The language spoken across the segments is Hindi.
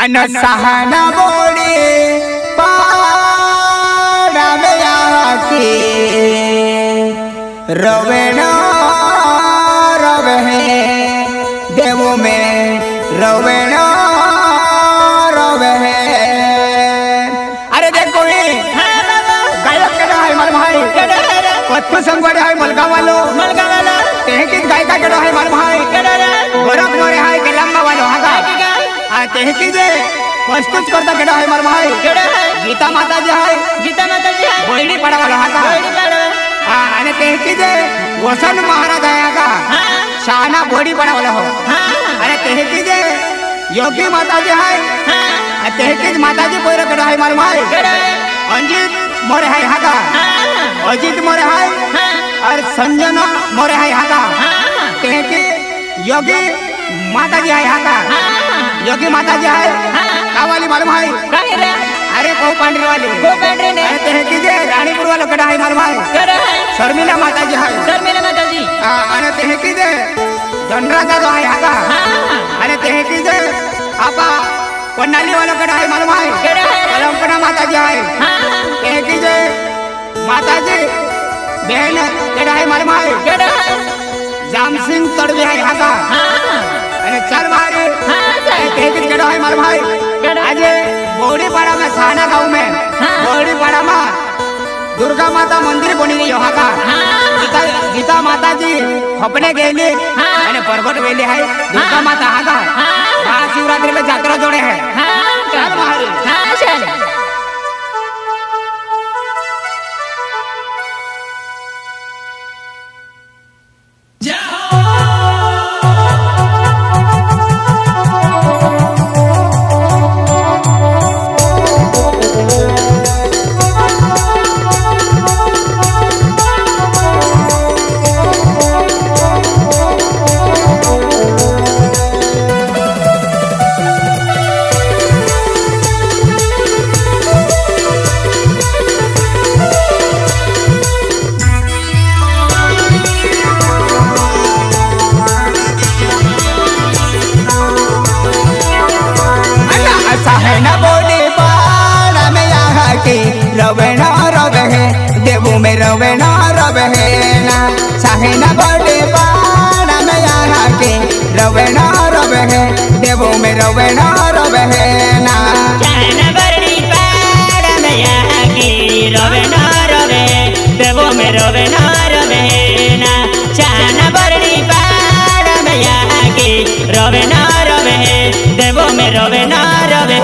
अन सहना बोली पाड़ा में आके रोवे न रोवे देवो में रोवे न रोवे। अरे देखो ये गायक केड़ा है मार भाई कत्तो संगवाड़े है मलगा वालो तेहकित गायका केड़ा है मार भाई गोरख मोरे है के लंबा वालो हागा तेहकी जे प्रस्तुत करता केड़ा है मार भाई गीता माता जी है बोलनी पड़ा वाला हागा अने तेहकी जे वसन महाराज है हागा शाना बोड़ी पड़ा वाला हो। अरे तेहकी जे योगी माता जी है तेहकी माता जी कोई केड़ा है मार भाई अंजित मोरे है हागा अजित मोरे है और संजना मोरे है हागा तेहकी योगी माता जी है हागा योगी माता जी है कावाली मालूम है अरे को पांडरी वाली अरे तेहकी जे रानीपुर वाला केड़ा है मालूम है शर्मिला माता जी है अरे तेहकी जे धनराजा जो है हागा अरे तेहकी जे आपा पन्नाली वाला केड़ा है मालूम है कलमकना माता जी है तेहकी जे माता जी बहन केड़ा है मालूम है जाम सिंह तड़वे है हागा अरे चल मारे तेहकी केड़ा है मालूम है आज बोड़ीपाड़ा में साना गांव में बोड़ीपाड़ा में दुर्गा माता मंदिर बनी रही हागा गीता माता जी अपने गेली अने परगट वेली है दुर्गा माता हागा महाशिवरात्रि में जात्रा जोड़े है चल मारे देवो में रोवे न रोवे ना साहेना बड़े पाड़ा में यहाँ के रोवे न रोवे देवो में रोवे न रोवे ना चाहना बड़ी पाड़ा में यहाँ के रोवे न रोवे देवो में रोवे न रोवे ना चाहना बड़ी पाड़ा में यहाँ के रोवे न रोवे देवो में रोवे न रोवे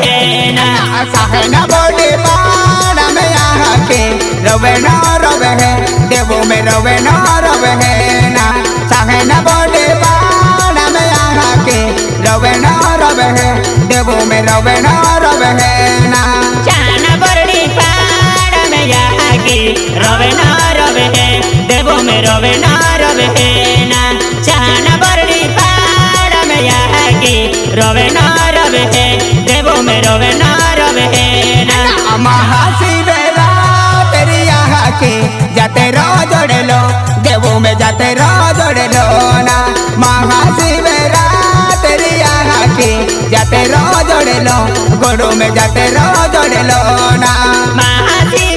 ना साहेना बड़े पाड़ा में यहाँ के रोवे न रोवे देवो में रोवे न रोवे ना साहेना बड़े पाड़ा में यहाँ के रोवे न रोवे देवो में रोवे न रोवे ना चाहना बड़ी पाड़ा में यहाँ के रोवे न रोवे देवो में रोवे न रोवे ना चाहना बड़ी पाड़ा में यहाँ के रोवे न रोवे देवो में रोवे न रोवे ना महाशिवरात्रि यहाँ के जाते रो जोड़े लो देवो में जाते रो जोड़े लो ना महाशिवरात्रि यहाँ के जाते रो जोड़े लो गोड़ों में जाते रो जोड़े लो ना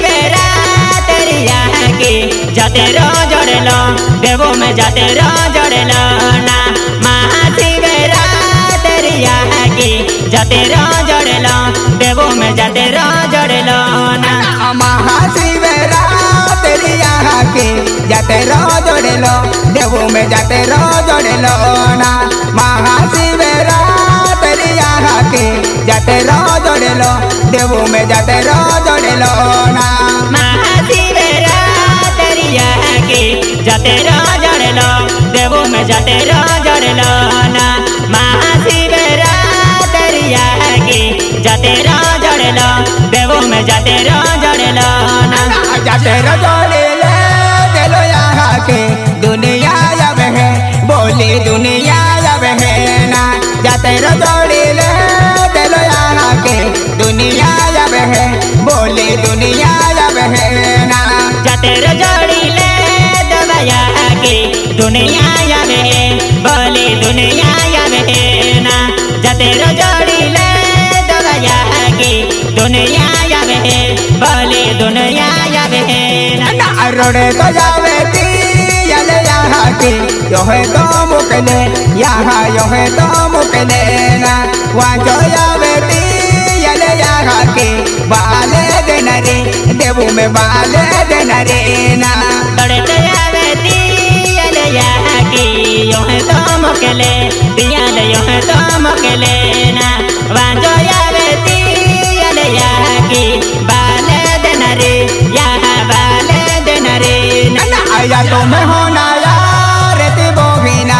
महाशिवरात्रि यहाँ के जाते रो जोड़े लो देवो में जाते रो जोड़े लो ना महाशिवरात्रि यहाँ के जाते रो जोड़े लो देवो में जाते रो जोड़े लो ना महाशिवरात्रि यहाँ के जाते रो जोड़े लो देवो में जाते रो जोड़े लो ना महाशिवरात्रि यहाँ के जाते रो जोड़े लो देवो में जाते रो जोड़े लो ना महाशिवरात्रि यहाँ के जाते रो जोड़े लो देवो में जाते रो जोड़े लो ना महाशिवरात्रि यहाँ के जाते रो जोड़े लो देवो में जाते रो जोड़े लो ना जाते रो जोड़े ले देलो यहाँ के दुनिया जब है बोली दुनिया जब है ना जाते रो जोड़े ले देलो यहाँ के दुनिया जब है बोली दुनिया जब है ना जाते रो जोड़ी ले देलो यहाँ के दुनिया जब है बोली दुनिया जब है ना जाते रो जोड़ी ले दुनिया यावे भले दुनिया यावे ना रोड़े तो जावे ती यले यहाँ की यो है तो मुकले यहाँ यो है तो मुकले ना वांचो यावे ती यले यहाँ की बाले देना रे देवू में बाले देना रे ना बड़े तो यावे ती यले यहाँ की यो है तो मुकले दियाले यो है तो मुकले ना वांचो यावे ती यले यहाँ की बाले देना रे यहाँ बाले देना रे ना आया तो मैं होना यार ती बोहिना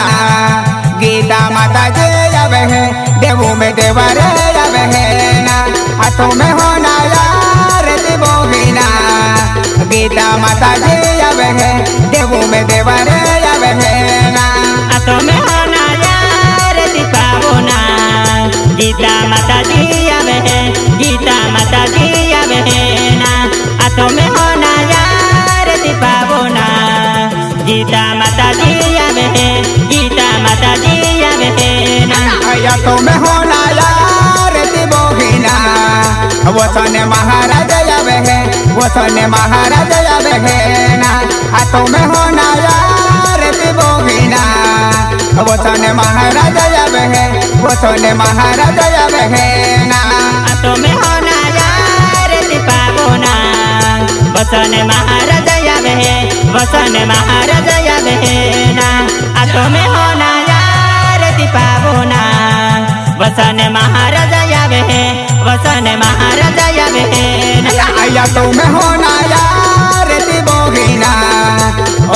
गीता माता जी यावे है देवू में देवरे यावे है ना हाथों में होना यार ती बोहिना गीता माता जी यावे है देवू में देवरे यावे है ना हाथों में होना यार ती पावना गीता माता जी यावे है गीता माता जी यावे है ना हाथों में होना यार ती पावना गीता माता जी यावे है गीता माता जी यावे है ना आया तो मैं होना यार ती बोहिना वसन महाराज यावे है वसन महाराज यावे है ना हाथों में होना यार ती बोहिना वसन महाराज यावे है वसन महाराज यावे है ना हाथों में होना यार ती पावना वसन महाराज यावे है वसन महाराज यावे है ना हाथों में होना यार ती पावना वसन महाराज यावे है वसन महाराज यावे है ना आया तो मैं होना यार ती बोहिना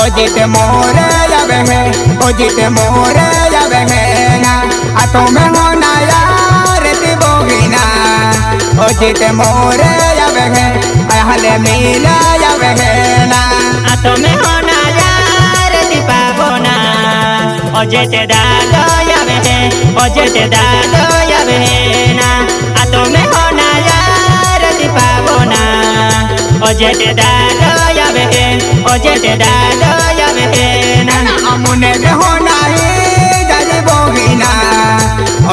ओ जीत मोर यावे है ओ जीत मोर यावे है ना हाथों में होना यार ती बोहिना ओ जीत मोर यावे है हले मिला यावे है ना हाथों में होना यार ती पावना ओ जेते दादो यावे है ओ जेते दादो यावे है ना हाथों में होना यार ती पावना ओ जेते दादो यावे है ओ जेते दादो यावे है ना अमुने के होना ही दादी बोहिना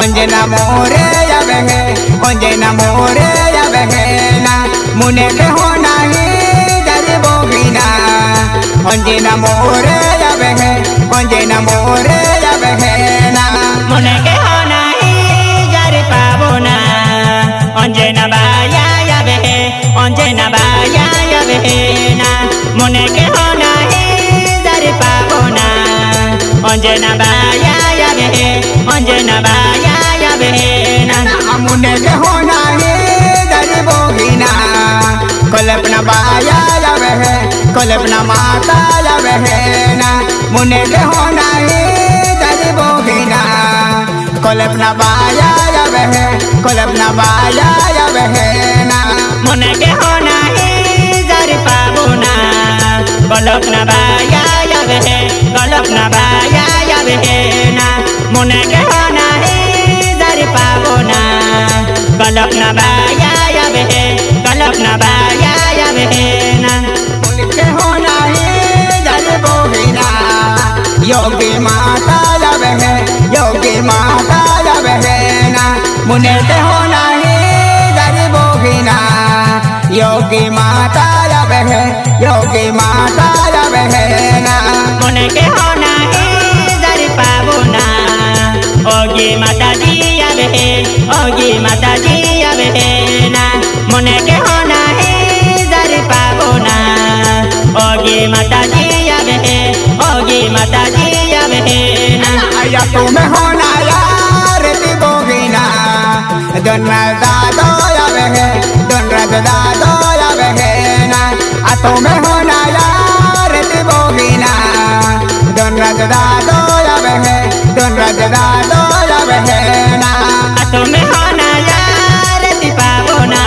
अंजना मोरे यावे है अंजना मोरे यावे है ना मुने के होना ही दादी बोहिना अंजना मोरे यावे है अंजना मोरे यावे है ना मुने के होना ही जारी पावना अंजना बाया यावे है अंजना बाया यावे है ना मुने के होना ही जारी पावना अंजना बाया यावे है अंजना बाया यावे है ना मुने के होना ही दादी बोहिना कल्पना बाया यावे है कल्पना माता यावे है ना मुने के होना ही दादी बोहिना कल्पना बाया यावे है कल्पना बाया यावे है ना मुने के होना ही जारी पावना कल्पना बाया यावे है कल्पना बाया यावे है ना मुने के होना ही जारी पावना कल्पना बाया यावे है कल्पना बाया यावे है ना मुने के होना ही दादी बोहिना योगी माता यावे है योगी माता यावे है ना मुने के होना ही दादी बोहिना योगी माता यावे है योगी माता यावे है ना मुने के होना ही जारी पावना ओगी माता जी यावे है ओगी माता जी यावे है ना मुने के होना ही जारी पावना ओगी माता जी यावे है ओगी माता जी यावे है ना आया तो मैं होना यार ती बोहिना दोनरा दादो यावे है दोनरा दादो यावे है ना तो मैं होना यार ती बोहिना दोनरा दादो यावे है दोनरा दादो यावे है ना तो में होना यार ती पावना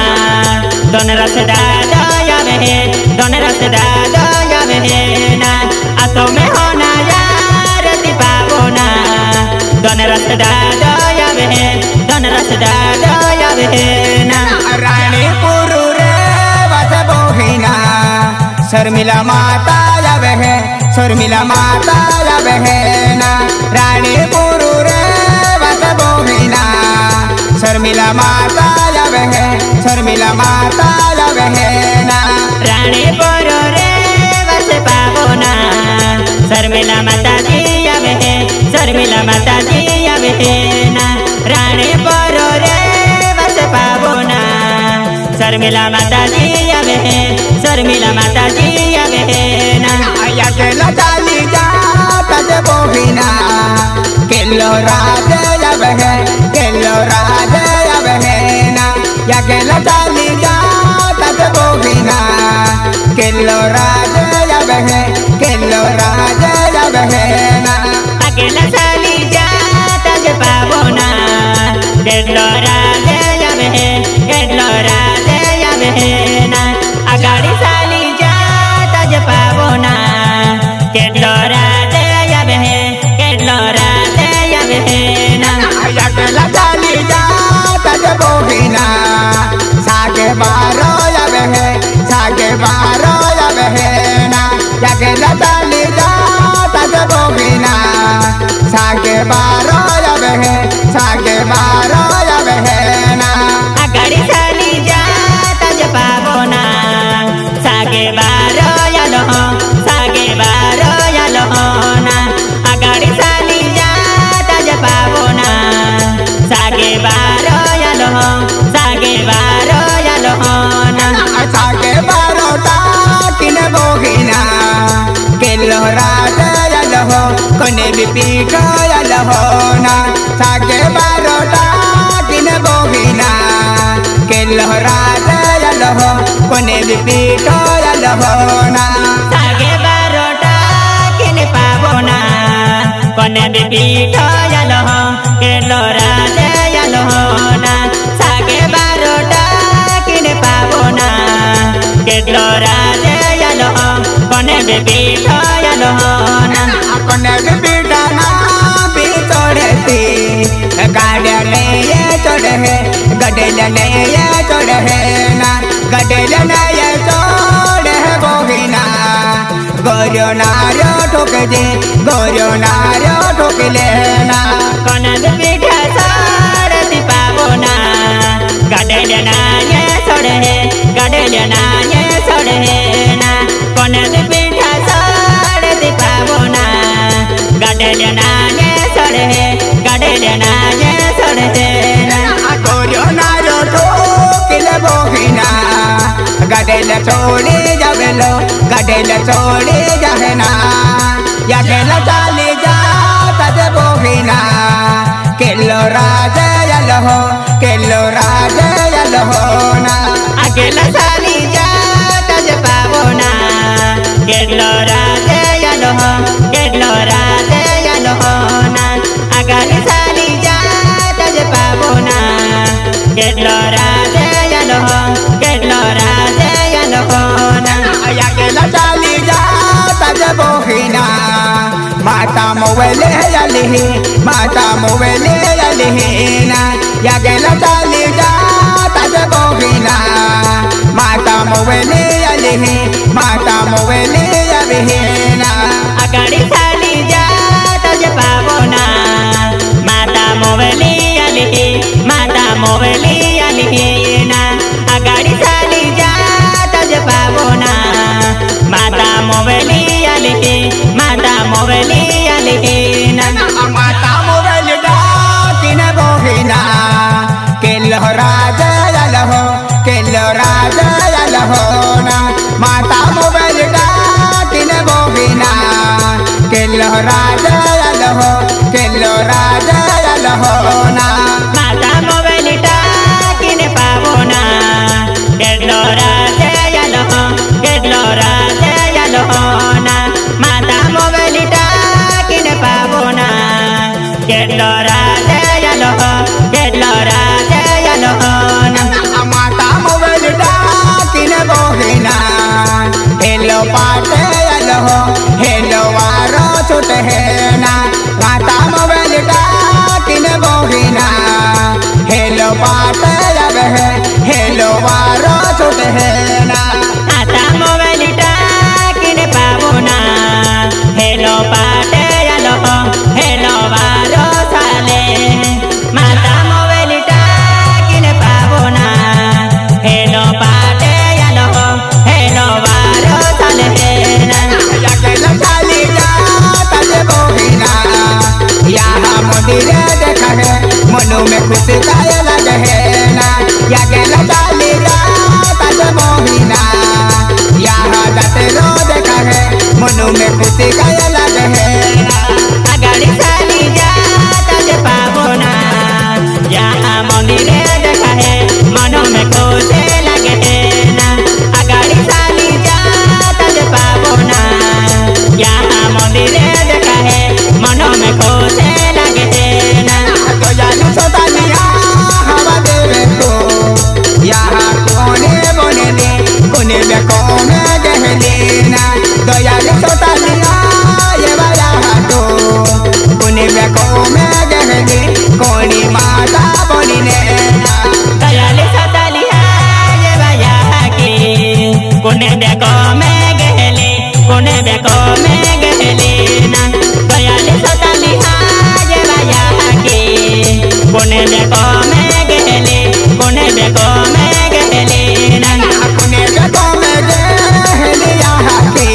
दोन रस दादो यावे है दोन रस दादो यावे है ना तो में होना यार ती पावना दोन रस दादो यावे है दोन रस दादो यावे है ना रानी पुरु रे बस बोहिना शर्मिला माता यावे है शर्मिला माता यावे है ना रानी पुरु रे बस बोहिना शर्मिला माता यावे आवे है शर्मिला माता आवे है ना रानी परो रे बस पावोना शर्मिला माता जी आवे है शर्मिला माता जी आवे है ना रानी परो रे बस पावोना शर्मिला माता जी आवे है शर्मिला माता जी आवे है ना आया के लताली जाता जे बोहिना केलो राजे आवे है केलो राजे आवे है ना या के लताली जाता जे बोहिना केलो राजे आवे है केलो राजे आवे है ना अकेला साली जाता जे पावोना केलो राजे आवे है केलो राजे आवे है ना अगाड़ी साली जाता जे पावोना केलो राजे आवे है केलो राजे आवे है ना आया के लताली जाता जे बोहिना सागे बारो आवे है सागे बारो आवे है ना या के लताली जाता जे बोहिना सागे बारो आवे है सागे बारो आवे है ना अगाड़ी साली जाता जे पावोना सागे बारो यालो सागे बारो यालो ना अगाड़ी साली जाता जे पावोना सागे बारो यालो ना सागे बारो किन बोहिना केलो राजा यालो कोने भी पीठो यालो ना सागे बारो किन बोहिना केलो राजा यालो कोने भी पीठो यालो ना सागे बारोटा किने पावोना कोने भी पीठो यालो केलो राजे यालो ना सागे बारोटा किने पावोना केलो राजे यालो कोने भी पीठो यालो ना कोने भी पीठा ना भी चढ़ती गाड़िया ले ये चढ़े है गडेल ले ये चढ़े है ना गडेल ले ये चढ़े है बोहिना गोरियो नारियो ठोके दे गोरियो नारियो ठोके लेना कोने भी पीठा सारती पावोना गडेल ना ये चढ़े है गडेल ना ये चढ़े है ना कोने भी पीठा सारती पावोना गडेल ना ये चढ़े है गडेल ना ये चढ़े है ना गोरियो नारियो ठोके ले बोहिना गडेल छोड़ी जावेलो गडेल छोड़ी जाहे ना या केलो चाली जाता जे बोहिना केलो राजे यालो केलो राजे यालो ना अकेला साली जाता जे पावोना केलो राजे यालो ना अगाली साली जाता जे पावोना केलो राजे यालो ना या केलो चाली जाता जे बोहिना माता मोवेले याली ना या केलो चाली जाता जे बोहिना माता मोवेले याली ना अगाड़ी साली जाता जे पावोना माता मोवेली आली ना अगाड़ी साली जाता जे पावोना माता मोवेली आली ना माता मोवेल डाकिन बोहिना केलो राजा यालो ना माता मोवेल डाकिन बोहिना केलो राजा यालो ना माता मोवेली डाकिने पावोना केलो राजे यालो ना माता मोवेली डाकिने पावोना केलो राजे यालो ना माता मोवेल डाकिन बोहिना हेलो पाटे यालो हेलो वारो छोटे है ना माता मोवेल डाकिन बोहिना हेलो पाटे यावे है हेलो वारो छोटे है ना माता मोवेली डाकिने पावोना हेलो पाटे यालो हेलो वारो साले माता मोवेली डाकिने पावोना मंदिर देखा है मनु में खुशी काया लगे है ना या के लताली रात मोहिना यहाँ जाते रो देखा है मनु में खुशी काया लगे है ना अगाड़ी साली जाता जे पावना यहाँ मंदिर देखा है मनु में खुशी लगे है ना अगाड़ी साली जाता जे पावना यहाँ मंदिर देखा है मनु में खुशी लगे है ना तो जालू सोतालिया हवा देवे तो यहाँ कोने बोने दे कोने बेको में गहले ना दयालु सोतालिया ये वाला तो कोने बेको में गहले कोनी माता बोनी ने दयालु सोतालिया ये वाला की कोने बेको में गहले कोने बेको में गहले ना दयालु सोतालिया ये वाला की कोने बेको में गहले कोने बेको में गहले ना कोने बेको में गहले यहाँ के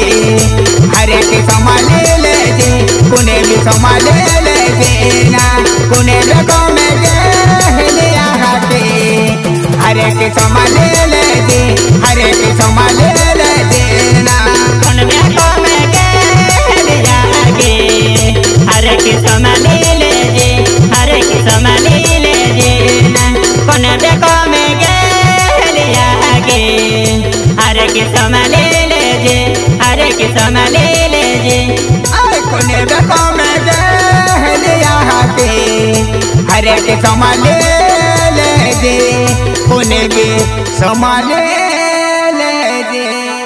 हरे के संभाले ले जे कोने भी संभाले ले जे ना कोने बेको में गहले यहाँ के हरे के संभाले ले जे हरे के संभाले ले जे ना कोने बेको में गहले यहाँ के हरे के संभाले ले जे हरे के संभाले ले जे ना कोने बेको में गहले यहाँ के हरे के संभाले ले जे हरे के संभाले ले जे आए कोने बेको में गहले यहाँ के हरे के संभाले ले जे कोने भी संभाले ले जे।